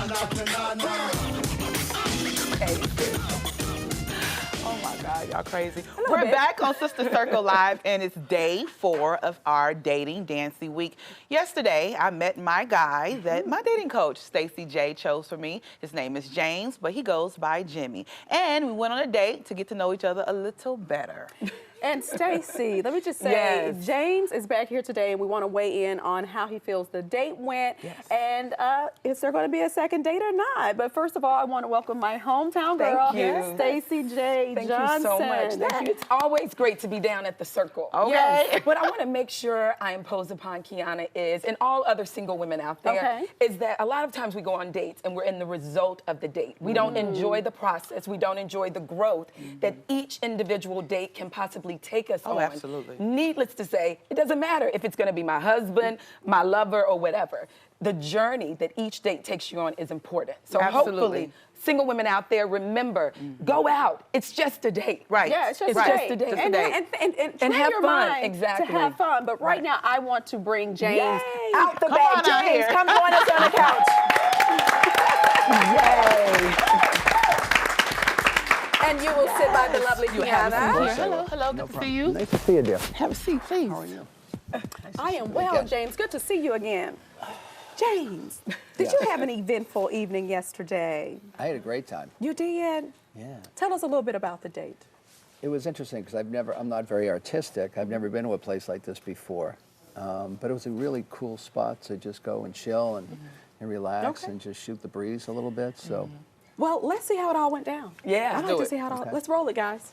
Oh my God, y'all crazy. We're back on Sister Circle Live, and it's day 4 of our Dating Dancie week. Yesterday, I met my guy that my dating coach, Stacii Jae, chose for me. His name is James, but he goes by Jimmy. And we went on a date to get to know each other a little better. And Stacii, let me just say, James is back here today, and we want to weigh in on how he feels the date went, and is there going to be a second date or not? But first of all, I want to welcome my hometown girl, Stacii Jae Thank Johnson. you so much. Thank you. It's always great to be down at the Circle. Okay. Yes. What I want to make sure I impose upon Kiana is, and all other single women out there, is that a lot of times we go on dates and we're in the result of the date. We don't enjoy the process. We don't enjoy the growth that each individual date can possibly take us on. Absolutely. Needless to say, it doesn't matter if it's going to be my husband, my lover, or whatever. The journey that each date takes you on is important. So hopefully, single women out there, remember, go out. It's just a date. Right. Yeah, it's just a date. date. And have your fun. mind Exactly. to have fun. But right now, I want to bring James out the Come bag. on out James, here. come join us on the couch. Yay. And you will sit by the lovely Kiana. Hello, hello, good to see you. Nice to see you, dear. Have a seat, please. How are you? I am well, James. Good to see you again. James, did you have an eventful evening yesterday? I had a great time. You did? Yeah. Tell us a little bit about the date. It was interesting because I'm not very artistic. I've never been to a place like this before. But it was a really cool spot to just go and chill and relax and just shoot the breeze a little bit. So. Well, let's see how it all went down. Yeah, I'd like to see how it all. Let's roll it, guys.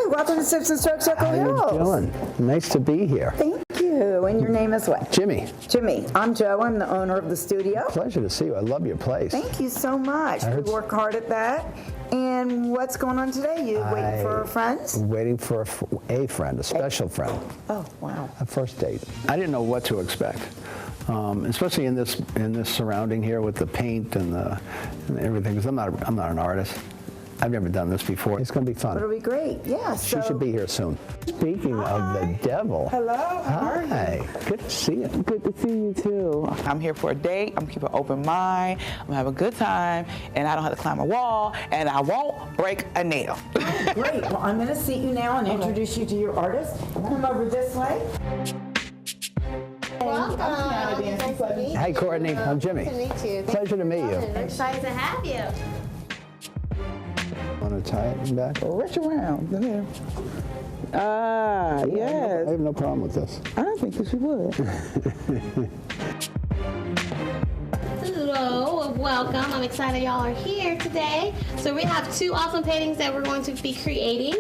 Welcome to Sips and Strokes Circle Hills. How you doing? Nice to be here. Thank you. And your name is what? Jimmy. Jimmy. I'm Joe. I'm the owner of the studio. Pleasure to see you. I love your place. Thank you so much. We work hard at that. And what's going on today? You waiting for friends? Waiting for a friend, a special friend. Oh, wow. A first date. I didn't know what to expect. Especially in this surrounding here with the paint and everything, because I'm not an artist. I've never done this before. It's going to be fun. It'll be great. Yeah. She should be here soon. Speaking of the devil. Hello. How are you? Hi. Good to see you. Good to see you too. I'm here for a date. I'm keeping an open mind. I'm gonna have a good time, and I don't have to climb a wall, and I won't break a nail. Great. Well, I'm going to seat you now and introduce you to your artist. Come over this way. Welcome. Hi, Courtney. I'm Jimmy. Nice to meet you. Pleasure to meet you. We're excited to have you. Want to tie it back? Reach around. Go ahead. Yes. I have no problem with this. I don't think that you would. Hello, welcome. I'm excited y'all are here today. So we have 2 awesome paintings that we're going to be creating.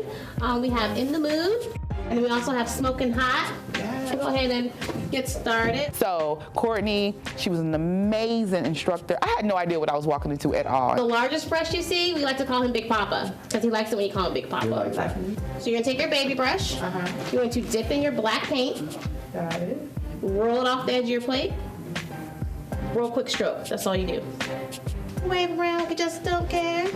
We have In the Mood, and we also have Smoking Hot. So go ahead and get started. So Courtney, she was an amazing instructor. I had no idea what I was walking into at all. The largest brush you see, we like to call him Big Papa, because he likes it when you call him Big Papa. So you're gonna take your baby brush. You're going to dip in your black paint. Got it. Roll it off the edge of your plate. Roll quick stroke. That's all you do. Wave around like you just don't care.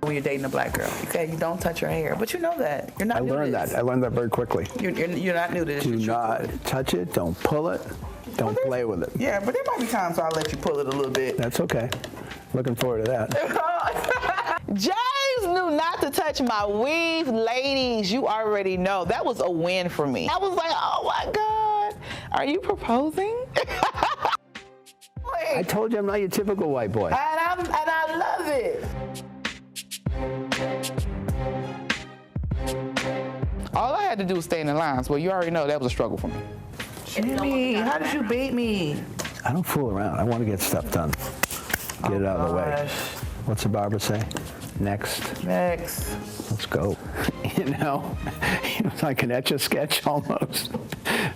When you're dating a black girl, okay, you don't touch her hair, but you know that. You're not I new to learned this. that. I learned that very quickly. You're not new to this. Do You're not touch it. Don't pull it. Don't play with it. Yeah, but there might be times where I'll let you pull it a little bit. That's okay. Looking forward to that. James knew not to touch my weave. Ladies, you already know. That was a win for me. I was like, oh my God, are you proposing? I told you I'm not your typical white boy. And I love it. All I had to do was stay in the lines. Well, you already know that was a struggle for me. Jimmy, how did you beat me? I don't fool around. I want to get stuff done. Get it out of the way. What's the barber say? Next. Let's go. You know, it was like an Etch-a-Sketch almost.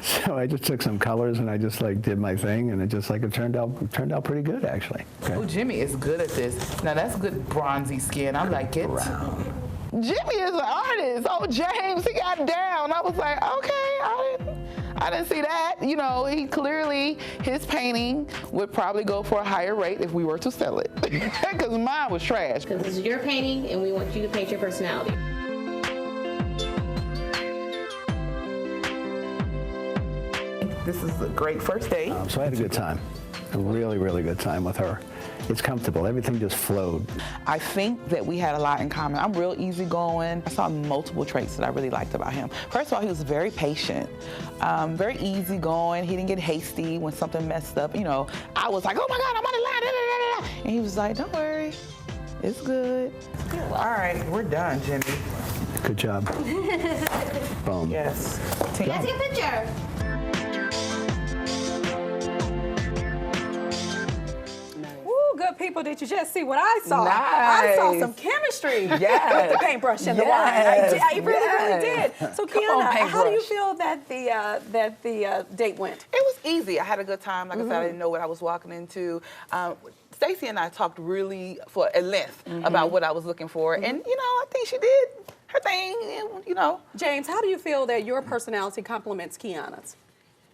So I just took some colors and I just like did my thing, and it just like it turned out pretty good actually. Okay. Oh, Jimmy is good at this. Now that's good bronzy skin. I like it. Brown. Jimmy is an artist. Oh, James, he got down. I was like, okay, I didn't see that. You know, he clearly, his painting would probably go for a higher rate if we were to sell it. Because mine was trash. Because this is your painting, and we want you to paint your personality. This is a great first date. So I had a good time. A really, really good time with her. It's comfortable. Everything just flowed. I think that we had a lot in common. I'm real easygoing. I saw multiple traits that I really liked about him. First of all, he was very patient, very easygoing. He didn't get hasty when something messed up. You know, I was like, oh my God, I'm on the line. Da, da, da, da. And he was like, don't worry, it's good. All right, we're done, Jimmy. Good job. Boom. Yes. Let's take a picture. Good people, did you just see what I saw? Nice. I saw some chemistry with the paintbrush and the wine. I really did. So, Kiana, how do you feel that the date went? It was easy. I had a good time. Like I said, I didn't know what I was walking into. Stacii and I talked really at length about what I was looking for, and you know, I think she did her thing. You know, James, how do you feel that your personality complements Kiana's?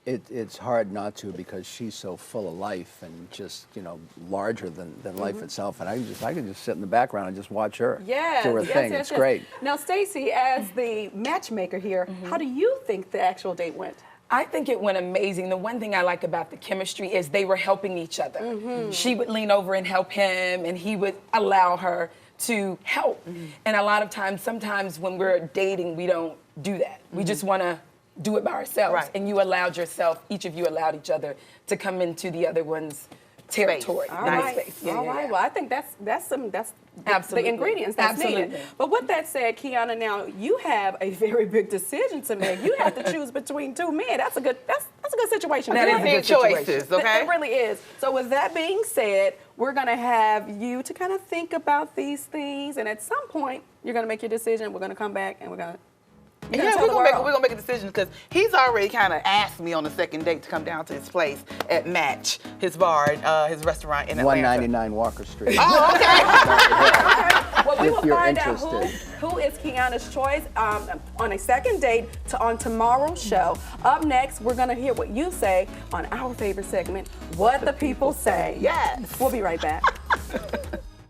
It's hard not to, because she's so full of life and just, you know, larger than life itself. And I can just sit in the background and just watch her do her thing. It's great. Now, Stacii, as the matchmaker here, how do you think the actual date went? I think it went amazing. The one thing I like about the chemistry is they were helping each other. She would lean over and help him, and he would allow her to help. And a lot of times, sometimes when we're dating, we don't do that. We just want to do it by ourselves. Right. And you allowed yourself, each of you allowed each other to come into the other one's territory. All Nice right. space. All right. Well, I think that's Absolutely. the ingredients that's needed. But with that said, Kiana, now you have a very big decision to make. You have to choose between two men. That's a good situation. that is a good choices, okay? It really is. So with that being said, we're gonna have you to kind of think about these things, and at some point you're gonna make your decision. We're gonna come back and we're gonna yeah, we're gonna make a decision, because he's already kind of asked me on the second date to come down to his place at Match, his bar, his restaurant in Atlanta. 199 Walker Street. Oh, okay. Well, we will find out who is Kiana's choice on a second date on tomorrow's show. Up next, we're gonna hear what you say on our favorite segment, What the People Say. Yes. We'll be right back.